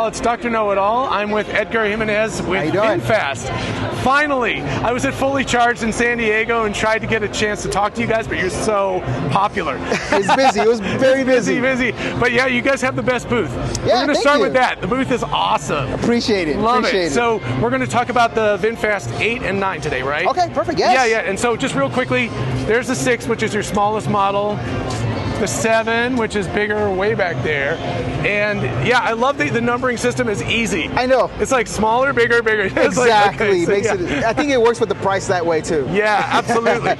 Know-It-All. It's Dr. Know-It-All. I'm with Edgar Jimenez with VinFast. Finally, I was at Fully Charged in San Diego and tried to get a chance to talk to you guys, but you're so popular. It's busy. It was very busy. Busy. But yeah, you guys have the best booth. Yeah, we're going to start with that. The booth is awesome. Appreciate it. Love Appreciate it. So we're going to talk about the VinFast 8 and 9 today, right? Okay, perfect. Yes. Yeah. And so just real quickly, there's the 6, which is your smallest model. The 7, which is bigger, way back there. And yeah, I love the numbering system is easy. I know. It's like smaller, bigger, bigger. It's exactly. Like, okay, Makes it, I think it works with the price that way too. Yeah, absolutely.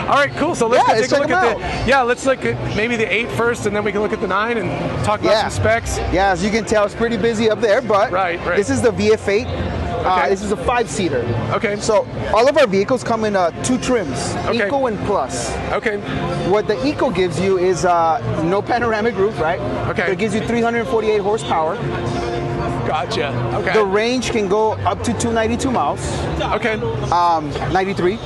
All right, cool. So let's take a look at let's look at maybe the 8 first, and then we can look at the 9 and talk about some specs. Yeah, as you can tell, it's pretty busy up there, but this is the VF8. This is a 5-seater. Okay. So all of our vehicles come in 2 trims, Eco and Plus. Okay. What the Eco gives you is no panoramic roof, right? Okay. It gives you 348 horsepower. Gotcha. Okay. The range can go up to 292 miles. Okay. 93.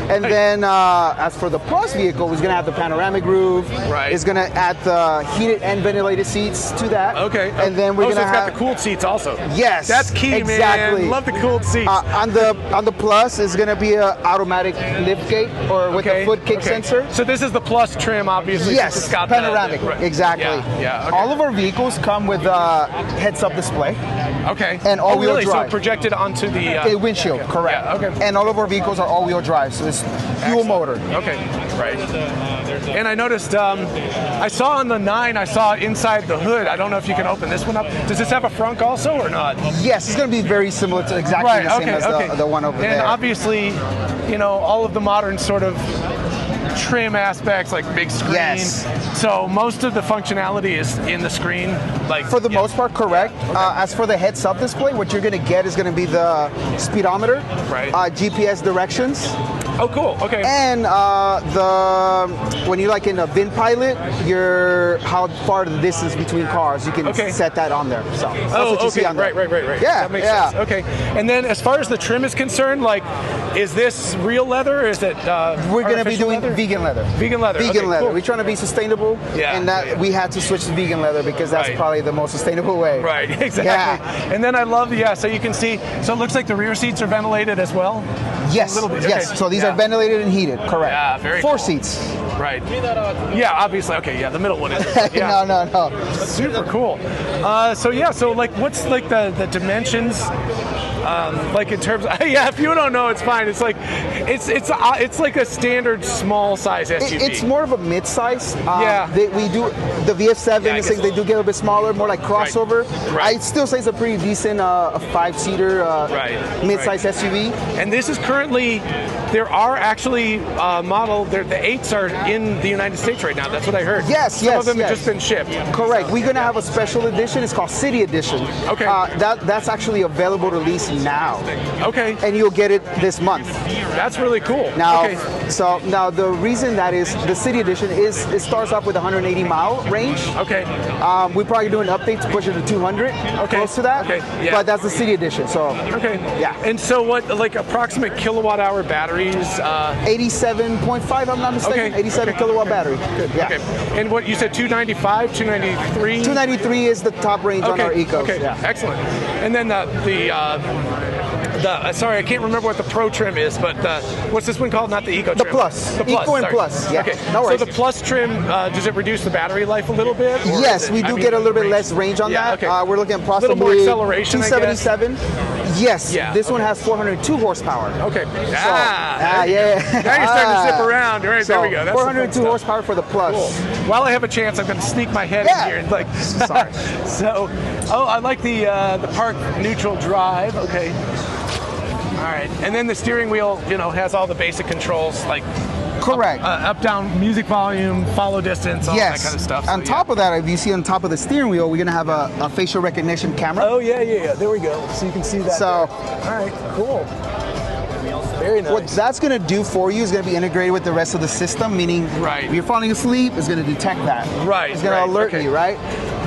And then as for the Plus vehicle, it's going to have the panoramic roof. Right. It's going to add the heated and ventilated seats to that. Okay. And then we're going to have... got the cooled seats also. Yes. That's key, man. Love the cooled seats. On the Plus, is going to be an automatic lift gate or with a foot kick sensor. So this is the Plus trim, obviously. Yes, it's got panoramic. Exactly. Yeah. All of our vehicles come with a heads-up display. Okay. And all-wheel drive. So projected onto the windshield, correct. Yeah, okay. And all of our vehicles are all-wheel drive, so it's dual motor. Okay, right. And I noticed, I saw on the 9, I saw inside the hood. I don't know if you can open this one up. Does this have a frunk also or not? Yes, it's going to be very similar to exactly the same as the one over there. And obviously, you know, all of the modern sort of trim aspects, like big screen. Yes. So most of the functionality is in the screen. Like for the most part, correct. As for the heads-up display, what you're going to get is going to be the speedometer, GPS directions. Oh, cool. Okay. And when you're like in a VinPilot, how far the distance between cars, you can set that on there. So that's what you see on there. Right. Yeah, that makes sense. Okay. And then as far as the trim is concerned, like, is this real leather? Or is it we're going to be doing leather? vegan leather. Vegan leather. Vegan leather. Cool. We're trying to be sustainable, and that we had to switch to vegan leather because that's probably the most sustainable way. Right. Exactly. Yeah. And then I love so you can see. So it looks like the rear seats are ventilated as well. Yes. A little bit. Yes. So these are ventilated and heated. Correct. Yeah. Very 4 cool. seats. Right. Yeah. Obviously. Okay. Yeah. The middle one is. Yeah. No. Super cool. So like, what's like the dimensions? Like in terms of, if you don't know, it's fine. It's like it's like a standard small size SUV. It's more of a mid-size. We do the VF7. They do get a little bit smaller, more like crossover. I'd still say it's a pretty decent 5-seater mid-size SUV. And this is currently, there are actually the 8s are in the United States right now. That's what I heard. Some of them have just been shipped. Correct. We're gonna have a special edition. It's called City Edition. Okay. That's actually available to lease now. Okay. And you'll get it this month. That's really cool. Now, so now the reason that is the City Edition is it starts off with 180-mile range. Okay. We probably do an update to push it to 200. Close to that. Okay. Yeah. But that's the City Edition. So. Okay. Yeah. And so what, like approximate kilowatt-hour batteries? 87.5. I'm not mistaken. 87 kilowatt battery. Good. Yeah. Okay. And what you said, 295, 293? 293 is the top range on our Ecos. Okay. Yeah. Excellent. And then sorry, I can't remember what the Pro trim is, but what's this one called? Not the Eco trim. The Plus. The Plus. Eco and Plus. Yeah. Okay. No worries. So the Plus trim, does it reduce the battery life a little bit? Yes, we do get a little bit less range on that. Okay. We're looking at possibly a little more acceleration, 277. Yes. Yeah. This one has 402 horsepower. Okay. Yeah. Now you're starting to zip around. All right, so there we go. That's 402 horsepower for the Plus. Cool. While I have a chance, I'm going to sneak my head in here and like. Sorry. So, I like the park neutral drive. Okay. All right, and then the steering wheel, has all the basic controls like. Correct. Up, down, music volume, follow distance, all that kind of stuff. On top of that, if you see on top of the steering wheel, we're going to have a facial recognition camera. Oh, yeah. There we go. So you can see that. So, all right, cool. Very nice. What that's going to do for you is going to be integrated with the rest of the system, meaning if you're falling asleep, it's going to detect that. Right. It's going to alert you, right?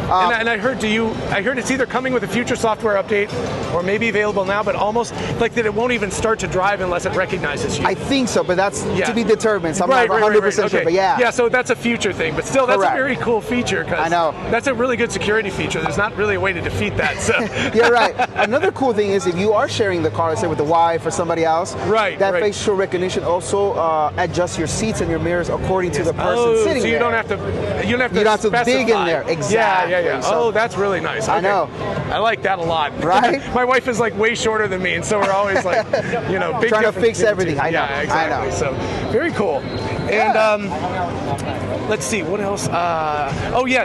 And I heard it's either coming with a future software update or maybe available now, but almost like that it won't even start to drive unless it recognizes you. I think so, but that's to be determined. So I'm not 100% sure, but yeah. Yeah, so that's a future thing, but still, that's Correct. a very cool feature. I know. That's a really good security feature. There's not really a way to defeat that. So. You're right. Another cool thing is if you are sharing the car, let's say with the wife or somebody else, that facial recognition also adjusts your seats and your mirrors according to the person sitting there. So you don't have to dig in there. Exactly. Yeah. So, that's really nice. Okay. I know. I like that a lot. Right? My wife is like way shorter than me, and so we're always like, big trying to fix everything. I know. Yeah, exactly. I know. So very cool. And let's see what else.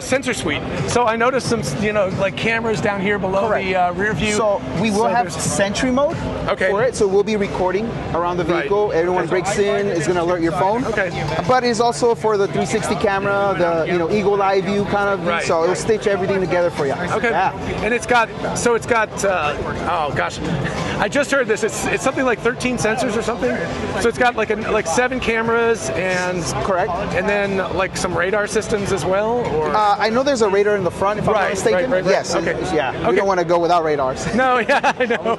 Sensor suite. So I noticed some, like cameras down here below the rear view. So we will have Sentry mode for it. So we'll be recording around the vehicle. Right. Everyone breaks in, is going to alert your phone. Okay. But it's also for the 360 camera, the Eagle Eye view kind of. Right. So it'll stitch everything together for you. Okay. Yeah. And it's got. Oh gosh, I just heard this. It's something like 13 sensors or something. So it's got like 7 cameras and correct. And then like some radar systems as well. Or I know there's a radar in the front, if I'm not mistaken. Right. Yes. Okay. Yeah. We don't want to go without radars. No. Yeah. I know.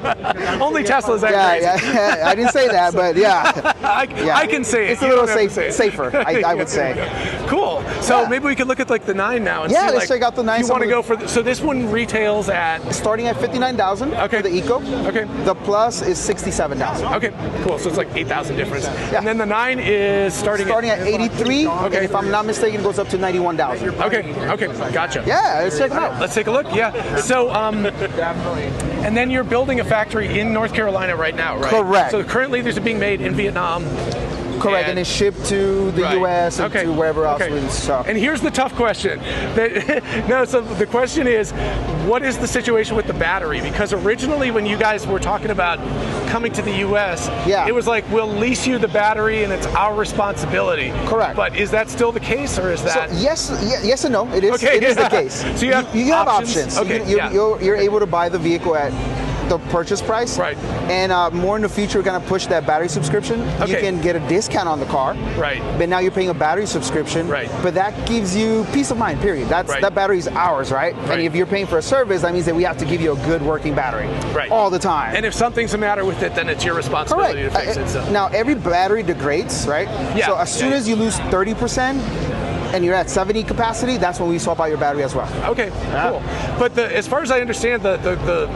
Only Tesla's that crazy. Yeah. I didn't say that, but yeah. I can say it. It's a little safer. I would say. Cool. So maybe we could look at like the 9 now and see. Let's check out the 9. You want to go for so this one retails at starting at $59,000 for the Eco. Okay. The Plus is $67,000. Okay. Cool. So it's like $8,000 difference. Yeah. And then the 9 is starting at $83. Okay. And if I'm not mistaken, it goes up to $91,000. Okay. Gotcha. Yeah. Let's check it out. Let's take a look. Yeah. So and then you're building a factory in North Carolina right now, right? Correct. So currently these are being made in Vietnam. Correct, and it's shipped to the U.S. and to wherever else. And here's the tough question. So the question is, what is the situation with the battery? Because originally when you guys were talking about coming to the U.S., it was like, we'll lease you the battery and it's our responsibility. Correct. But is that still the case, or is that? So yes and no. It is. Okay, it is the case. So you have options. Okay. You're able to buy the vehicle at the purchase price. Right. And more in the future, we're going to push that battery subscription. You can get a discount on the car. Right. But now you're paying a battery subscription. Right. But that gives you peace of mind, period. That battery is ours, right? And if you're paying for a service, that means that we have to give you a good working battery. Right. All the time. And if something's the matter with it, then it's your responsibility to fix it. So. Now, every battery degrades, right? Yeah. So as soon as you lose 30%, and you're at 70 capacity, that's when we swap out your battery as well. Okay, cool. But as far as I understand, the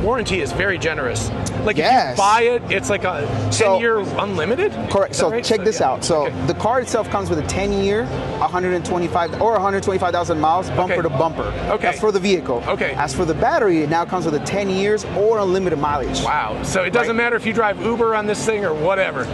warranty is very generous. Like if you buy it, it's like a 10-year unlimited? Correct. So check this out. So the car itself comes with a 10-year, 125,000 miles, bumper to bumper. Okay. That's for the vehicle. Okay. As for the battery, it now comes with a 10 years or unlimited mileage. Wow. So it doesn't matter if you drive Uber on this thing or whatever.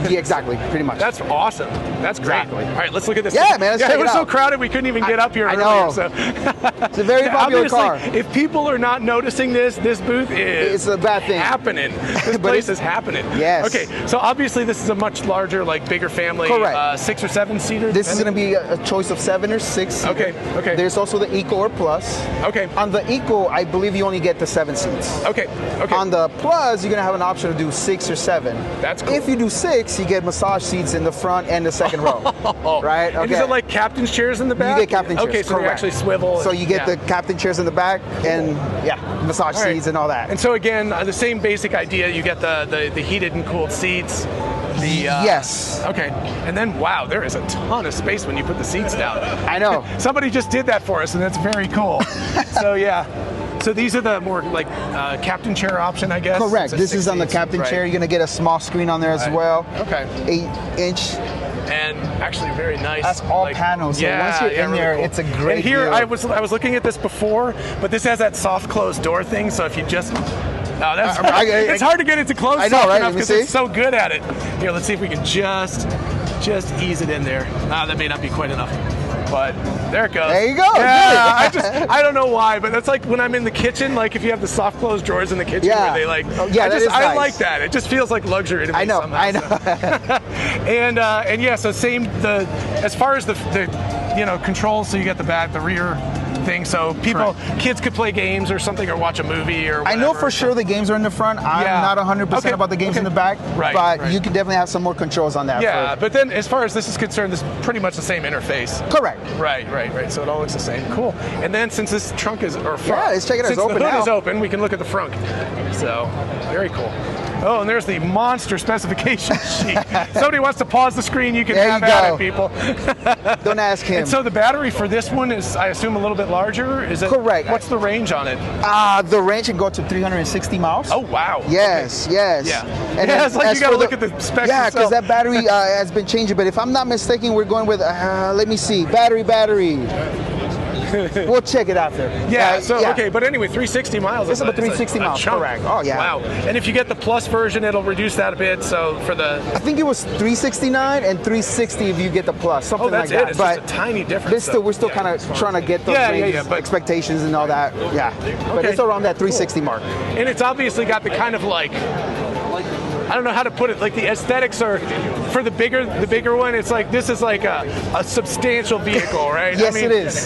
Yeah, exactly. Pretty much. That's awesome. That's great. Exactly. All right, let's look at this. Yeah, man. It was so crowded we couldn't even get up here earlier. Know. So. It's a very popular car. If people are not noticing this booth is it's a bad thing. Happening. This place is happening. Yes. Okay, so obviously this is a much larger, like bigger family. Correct. 6 or 7 seater. This is going to be a choice of 7 or 6. Okay. There's also the Eco or Plus. Okay. On the Eco, I believe you only get the 7 seats. Okay. On the Plus, you're going to have an option to do 6 or 7. That's cool. If you do 6, you get massage seats in the front and the second row. Right? Okay. And is it like captain's chairs in the back? You get captain chairs. Okay, so they actually swivel. So you get the captain chairs in the back and massage seats and all that. And so again, the same basic idea. You get the heated and cooled seats. Yes. Okay. And then, wow, there is a ton of space when you put the seats down. I know. Somebody just did that for us, and that's very cool. So yeah. So these are the more like captain chair option, I guess. Correct. This is on the captain chair. You're gonna get a small screen on there as well. Okay. 8-inch. And actually very nice. That's all panels. So once you're in there, it's a great. And here view. I was looking at this before, but this has that soft closed door thing. So if you just it's hard to get it to close enough because it's so good at it. Here, let's see if we can just ease it in there. That may not be quite enough. But there it goes. There you go. Yeah, I don't know why, but that's like when I'm in the kitchen, like if you have the soft closed drawers in the kitchen where they like, I like that. It just feels like luxury to me. I know. And yeah, so same as far as the controls, so you get the rear thing, so kids could play games or something, or watch a movie or whatever. I know for sure the games are in the front. I'm not 100% about the games in the back, but you can definitely have some more controls on that. Yeah, but then as far as this is concerned, this is pretty much the same interface. Correct. Right. So it all looks the same. Cool. And then since this trunk is, or front, let's check it out. Since it's open the hood now. is open, we can look at the front. So, very cool. Oh, and there's the monster specification sheet. Somebody wants to pause the screen, you can have at it, people. Don't ask him. And so the battery for this one is, I assume, a little bit larger? Is it? Correct. What's the range on it? The range can go to 360 miles. Oh, wow. Yes. Yeah. And it's like you got to look at the specs. Yeah, because that battery has been changing. But if I'm not mistaken, we're going with, let me see, battery. We'll check it after. Okay, but anyway, 360 miles. It's about 360 miles, correct. Oh, yeah. Wow. And if you get the Plus version, it'll reduce that a bit, so for the... I think it was 369 and 360 if you get the Plus, something like that. It's just a tiny difference. We're still kind of trying to get those expectations and all that. Yeah, but it's around that 360 mark. And it's obviously got the kind of like... I don't know how to put it. Like the aesthetics are for the bigger one. It's like this is like a substantial vehicle, right? Yes, it is.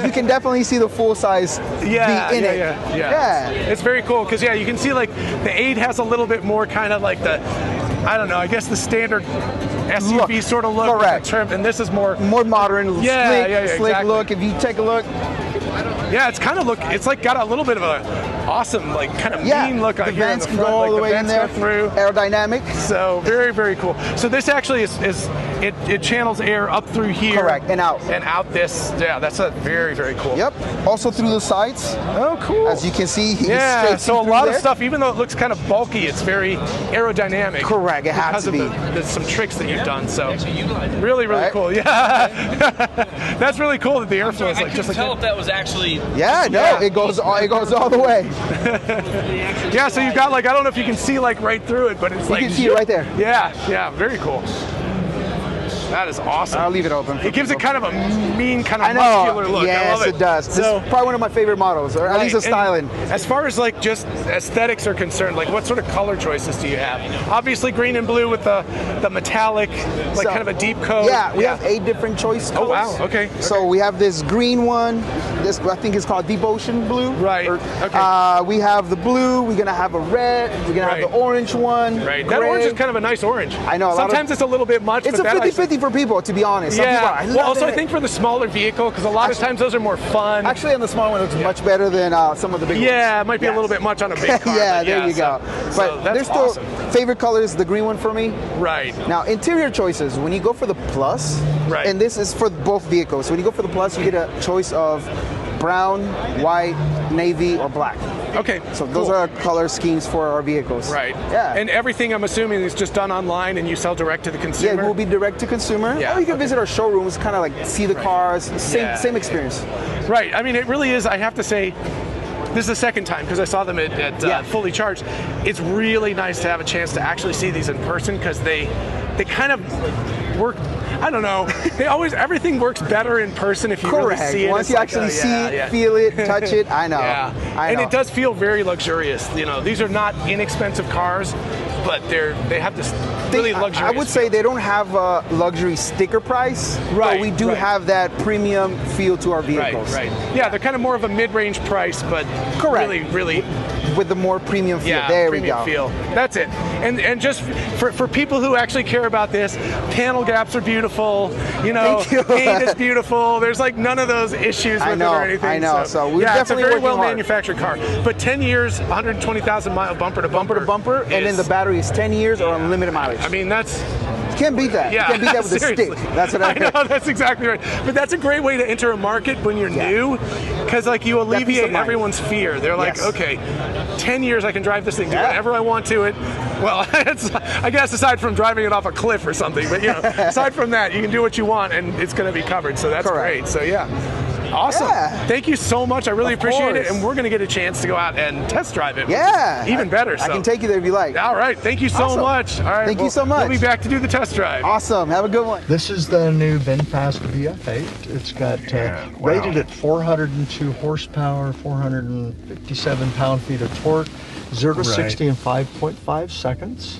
You can definitely see the full size Yeah. Yeah. It's very cool because you can see like the 8 has a little bit more kind of like the, I don't know, I guess the standard SUV sort of look. Correct. And this is more modern, slick exactly. look. If you take a look. Yeah, it's like got a little bit of a awesome, like kind of mean look on the here. vents can go all the way in there. Through. Aerodynamic. So very, very cool. So this actually it channels air up through here. Correct, and out. And out this. Yeah, that's very, very cool. Yep. Also through the sides. Oh, cool. As you can see, so a lot of stuff, even though it looks kind of bulky, it's very aerodynamic. Correct, it has to be. There's some tricks that you've done. So really, really cool. Yeah. That's really cool that the airflow is like just like. I couldn't tell if that was actually. It goes all the way. Yeah, so you've got like, I don't know if you can see like right through it, but it's like you can see it right there. Yeah, very cool. That is awesome. I'll leave it open. It gives it kind of a mean, kind of muscular look. Yes, I love it. It does. This is probably one of my favorite models, or at least the styling. As far as like just aesthetics are concerned, like what sort of color choices do you have? Obviously green and blue with the metallic, like kind of a deep coat. Yeah, we have 8 different choice colors. Oh wow, okay. So we have this green one. This I think is called Deep Ocean Blue. Right. Okay. We have the blue. We're gonna have a red. We're gonna have the orange one. Right. That orange is kind of a nice orange. I know. Sometimes it's a little bit much. It's a 50-50 for people, to be honest. Some people are, well, also I think for the smaller vehicle, because a lot of times those are more fun. Actually, on the smaller one, it looks much better than some of the big ones. Yeah, it might be a little bit much on a big car. There you go. But there's still favorite color is the green one for me. Right. Now, interior choices. When you go for the Plus, and this is for both vehicles. So when you go for the Plus, you get a choice of brown, white, navy, or black. Okay. So those are our color schemes for our vehicles. Right. Yeah. And everything, I'm assuming, is just done online and you sell direct to the consumer? Yeah, it will be direct to consumer. Yeah. Or you can visit our showrooms, kind of like see the cars, same experience. Right. I mean, it really is, I have to say, this is the second time because I saw them at Fully Charged. It's really nice to have a chance to actually see these in person because they kind of work. I don't know. Everything works better in person if you really see it. Once you actually see it, feel it, touch it, I know. And it does feel very luxurious. You know, these are not inexpensive cars, but they have this really luxurious. I would say they don't have a luxury sticker price, but we do have that premium feel to our vehicles. Right. Yeah, they're kind of more of a mid-range price, but really with the more premium feel. Yeah, there premium we go. Feel. That's it. And just for people who actually care about this, panel gaps are beautiful. You know, paint is beautiful. There's like none of those issues with it or anything. I know. So we're it's a definitely very well hard. manufactured car. But 10 years, 120,000 mile bumper to bumper. And then the battery is 10 years or unlimited mileage. I mean, that's. Can't beat that. Yeah, you can't beat that with seriously. a stick. That's what I know. That's exactly right. But that's a great way to enter a market when you're new, because like you alleviate everyone's fear. They're like, okay, 10 years I can drive this thing, do whatever I want to it. Well, I guess aside from driving it off a cliff or something, but aside from that, you can do what you want and it's going to be covered. So that's great. So awesome. Thank you so much. I really appreciate it. And we're going to get a chance to go out and test drive it. Even better. I can take you there if you like. All right. Thank you so much. All right. Thank you so much. We'll be back to do the test drive. Awesome. Have a good one. This is the new VinFast VF8. It's got rated at 402 horsepower, 457 pound-feet of torque, 0 to 60 in 5.5 seconds.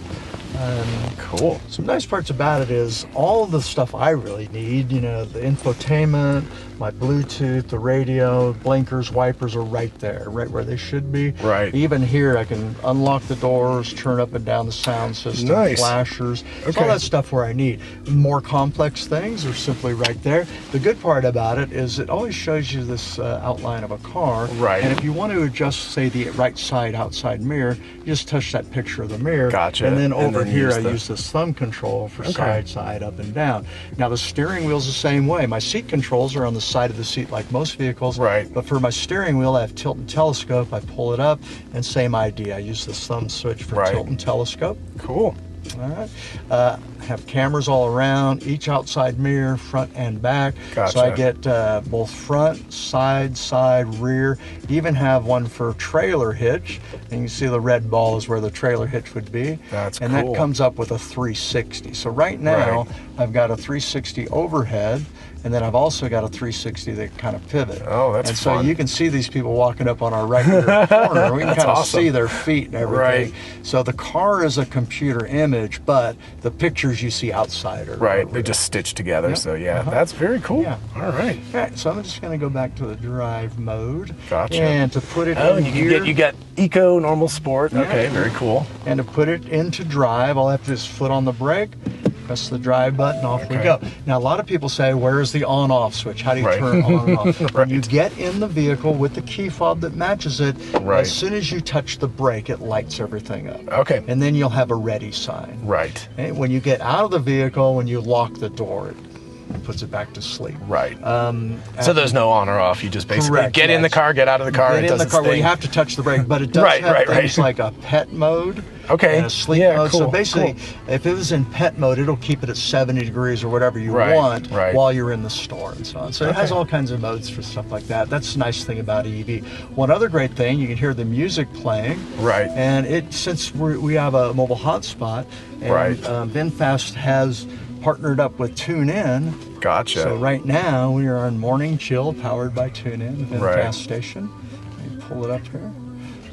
Cool. Some nice parts about it is all the stuff I really need, you know, the infotainment, my Bluetooth, the radio, blinkers, wipers are right there, right where they should be. Right. Even here, I can unlock the doors, turn up and down the sound system, Nice. flashers. Okay. So all that stuff where I need. More complex things are simply right there. The good part about it is it always shows you this outline of a car. Right. And if you want to adjust, say, the right side outside mirror, you just touch that picture of the mirror. Gotcha. And then And over then here, use I the- use this thumb control for Okay. side, up and down. Now the steering wheel's the same way. My seat controls are on the side of the seat like most vehicles. Right. But for my steering wheel, I have tilt and telescope. I pull it up, and same idea. I use this thumb switch for Right. tilt and telescope. Cool. All right. Have cameras all around, each outside mirror, front and back. Gotcha. So I get both front, side, rear. Even have one for trailer hitch. And you can see the red ball is where the trailer hitch would be. That's and cool. that comes up with a 360. So right now, Right. I've got a 360 overhead. And then I've also got a 360 that kind of pivot. Oh, that's and fun. so you can see these people walking up on our right rear corner. We can That's kind of awesome. see their feet and everything. Right. So the car is a computer image, but the pictures you see outside are Right. are They just stitch together. Yep. So yeah, Uh-huh. that's very cool. Yeah. All right. Okay, so I'm just going to go back to the drive mode. Gotcha. And to put it Oh, in and here, you get eco, normal, sport. Yeah. Okay, very cool. and to put it into drive, all I have to do is foot on the brake, press the drive button, off we Okay. go. Now, a lot of people say, where is the on-off switch? How do you Right. turn it on and off? When Right. you get in the vehicle with the key fob that matches it, Right. as soon as you touch the brake, it lights everything up. Okay. And then you'll have a ready sign. Right. And when you get out of the vehicle, when you lock the door, it puts it back to sleep. Right. So there's no on or off. You just basically Correct, get in the yes. car, get out of the car. Get it in does the its car where thing. you have to touch the brake, but it does Right, have right, things right. like a pet mode. Okay. And a sleep Yeah, mode. So cool, basically, cool. if it was in pet mode, it'll keep it at 70 degrees or whatever you Right, want right. while you're in the store and so on. So it has Okay. all kinds of modes for stuff like that. That's the nice thing about EV. One other great thing, you can hear the music playing. Right. And since we have a mobile hotspot, and Right. VinFast has partnered up with TuneIn. Gotcha. So right now we are on Morning Chill, powered by TuneIn, the VinFast Right. station. Let me pull it up here.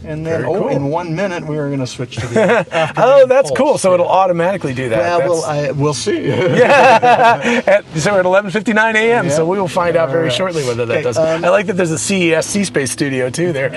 And then, Very cool. in 1 minute, we are going to switch to the. after Oh, the that's Pulse, cool. So yeah. it'll automatically do that. Well, we'll see. So at 11:59 a.m. So Yeah. we will find out very Alright. shortly whether that Okay, does. I like that there's a CES C-Space studio too there.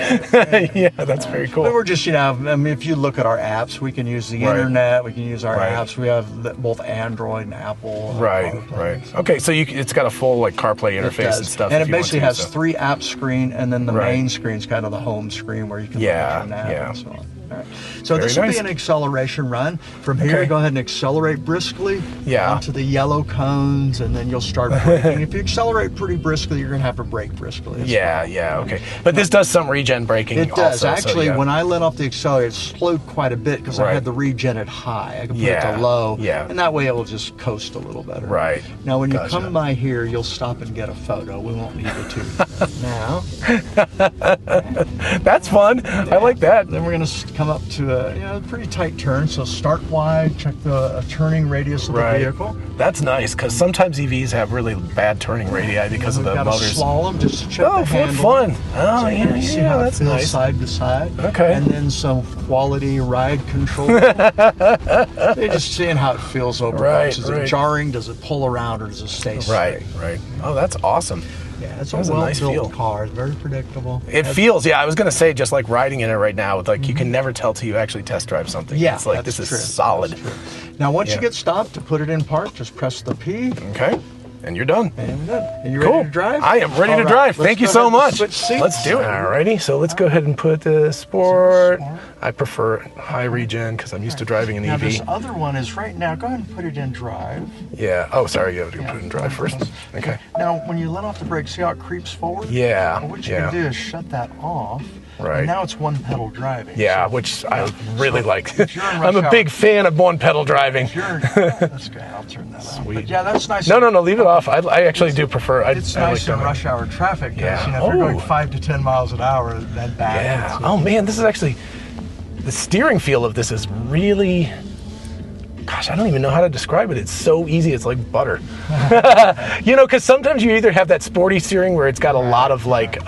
Yeah, that's very But cool. we're just, I mean, if you look at our apps, we can use the Right. internet, we can use our Right. apps. We have both Android and Apple. Right, CarPlay, right. so Okay, so it's got a full like CarPlay it interface does. and stuff. And if it you want basically to, has so. 3 app screen, and then the Right. main screen is kind of the home screen where you can Yeah, look at your nav yeah. and so on. All right. So Very this will nice. be an acceleration run. From here, Okay. go ahead and accelerate briskly Yeah. onto the yellow cones, and then you'll start braking. If you accelerate pretty briskly, you're going to have to brake briskly. as Yeah, yeah, okay. But this does some regen braking. It does. Also, Actually, so, yeah. when I let off the accelerator, it slowed quite a bit because I Right. had the regen at high. I could put it Yeah, to low, yeah. and that way it will just coast a little better. Right. Now, when you Gotcha. come by here, you'll stop and get a photo. We won't need it to now. That's fun. I like that. Then we're going to come up to a pretty tight turn. So start wide, check the turning radius of the Right. vehicle. That's nice because sometimes EVs have really bad turning radii because of We've the got motors. a slalom just to check Oh, the fun, handle. fun. Oh, So you yeah, can see yeah, how that's it feels nice. side to side. Okay. And then some quality ride control. They're just seeing how it feels over. Right, Is right. it jarring? Does it pull around, or does it stay straight? Right, right. Oh, that's awesome. Yeah, it's a That's a nice well-built feel. car. It's very predictable. It feels, yeah, I was going to say, just like riding in it right now, with like you can never tell till you actually test drive something. Yeah, It's like, that's this true. is solid. That's true. Now, once Yeah. you get stopped, to put it in park, just press the P, Okay, and you're done. and done. And you Cool. ready to drive? I am ready All to right, drive. let's Thank you go so ahead and much. switch seats. Let's do it. Alrighty, so let's go ahead and put the sport. I prefer high regen because I'm used to driving an Now, EV. this other one is right now. Go ahead and put it in drive. Yeah. Oh, sorry. You have to put it in drive first. Okay. Now, when you let off the brake, see how it creeps forward? Yeah. Well, what you Yeah. can do is shut that off. Right. And now it's one pedal driving. Yeah, So which I really so like. if you're in I'm a rush big hour- fan of one pedal driving. if you're, that's good. I'll turn that on. Sweet. But yeah, that's nice. No, leave it off. I actually do prefer. It's I nice like in that. rush hour traffic. 'Cause, Yeah. you know, if you're going Oh. 5 to 10 miles an hour, that bad. Yeah. Oh man, this is actually the steering feel of this is really. Gosh, I don't even know how to describe it. It's so easy. It's like butter. You know, because sometimes you either have that sporty steering where it's got a lot of like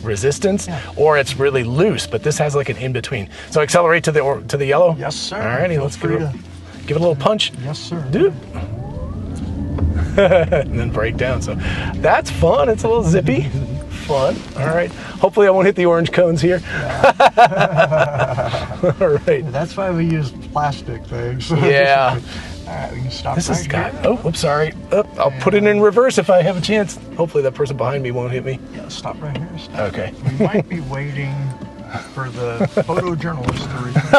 resistance, or it's really loose. But this has like an in between. So accelerate to the yellow. Yes, sir. Alrighty, Feel let's free go. to Give it a little punch. Yes, sir. Dude. And then break down. So that's fun. It's a little zippy. Fun. All right. Hopefully I won't hit the orange cones here. All right. That's why we use plastic things. Yeah. All right, we can stop This right has got, here. oh, whoops, sorry. Oh, I'll put it in reverse if I have a chance. Hopefully that person behind me won't hit me. Yeah, stop right here. Stop. Okay. We might be waiting for the photojournalist to return.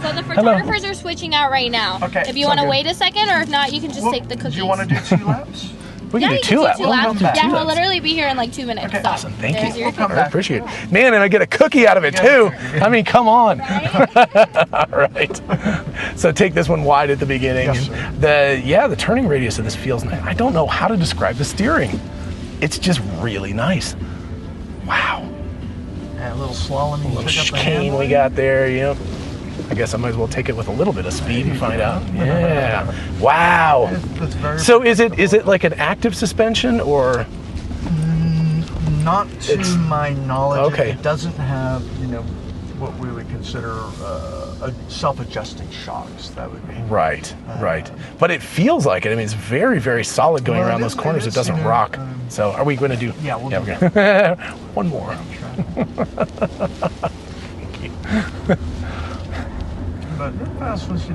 So the photographers are switching out right now. Okay, If you so want to good. wait a second, or if not, you can just take the cookies. Do you want to do 2 laps? We can Yeah, do you two laps. Two laps. We'll do Yeah, two he'll laps. literally be here in like 2 minutes. Okay, So Awesome, thank there's you. your I appreciate it. Man, and I get a cookie out of it too. I mean, come on. All right. So take this one wide at the beginning. Yes, The turning radius of this feels nice. I don't know how to describe the steering. It's just really nice. Wow. And a little slalom. A little chicane we got there, you know. I guess I might as well take it with a little bit of speed and find out. Yeah. Wow. It's very So is it like an active suspension or? Not to my knowledge. Okay. It doesn't have, what we would consider a self-adjusting shocks. That would be. Right. But it feels like it. I mean, it's very, very solid going Well, around it those is- corners. it It is, doesn't rock. So are we going to do? Yeah, we'll do we're gonna- One more. But VinFast was,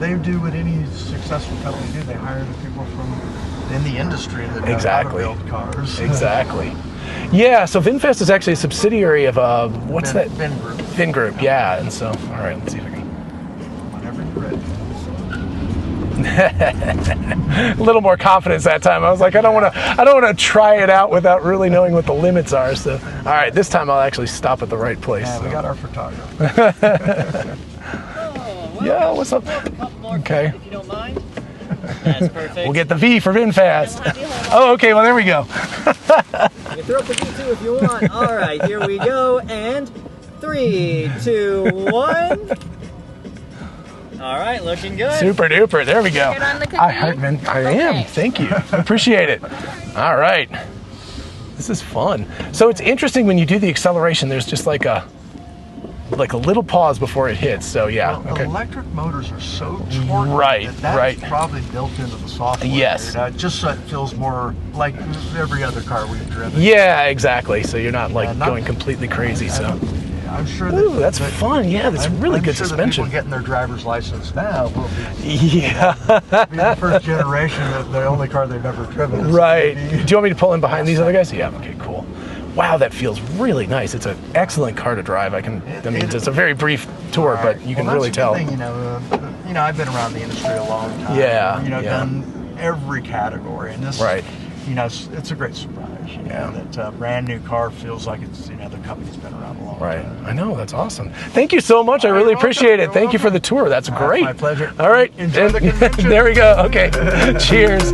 they do what any successful company do. They hire the people from in the industry that know Exactly. how to build cars. Exactly. Yeah, so VinFast is actually a subsidiary of, what's that? Vin Group. Vin Group, yeah. And so, all right, let's see if I can. Whenever you're ready. A little more confidence that time. I was like, I don't want to try it out without really knowing what the limits are. So, all right, this time I'll actually stop at the right place. Yeah, so. we got our photographer. Yeah, what's up? Okay. If you don't mind. That's perfect. We'll get the V for VinFast. Oh, okay, well, there we go. You can throw up the V2 if you want. All right, here we go. And 3, 2, 1. All right, looking good. Super duper. There we go. Good on the cookie? I am. Okay. Thank you. I appreciate it. All right. This is fun. So it's interesting when you do the acceleration, there's just like a little pause before it hits. So yeah. Well, Okay. electric motors are so torquey Right, that's right. probably built into the software. Yes. Just so it feels more like every other car we've driven. Yeah, exactly. So you're not like Yeah, not- going completely crazy. So. I'm sure that. Ooh, that's that- fun. Yeah, that's really I'm good sure suspension. The people getting their driver's license now will be Yeah. the first generation of the only car they've ever driven. is Right. gonna Do be- you want me to pull in behind these other guys? Yeah. Okay. Cool. Wow, that feels really nice. It's an excellent car to drive. I mean, it's a very brief tour, but you can Well, really that's tell. a good thing, I've been around the industry a long time. Yeah, yeah. Done every category, and this, Right. it's a great surprise. Yeah. That a brand new car feels like it's, the company's been around a long Right. time. I know. That's awesome. Thank you so much. I You're really welcome. appreciate it. You're Thank you for welcome. the tour. That's great. My pleasure. All right. Enjoy the convention. There we go. Okay. Cheers.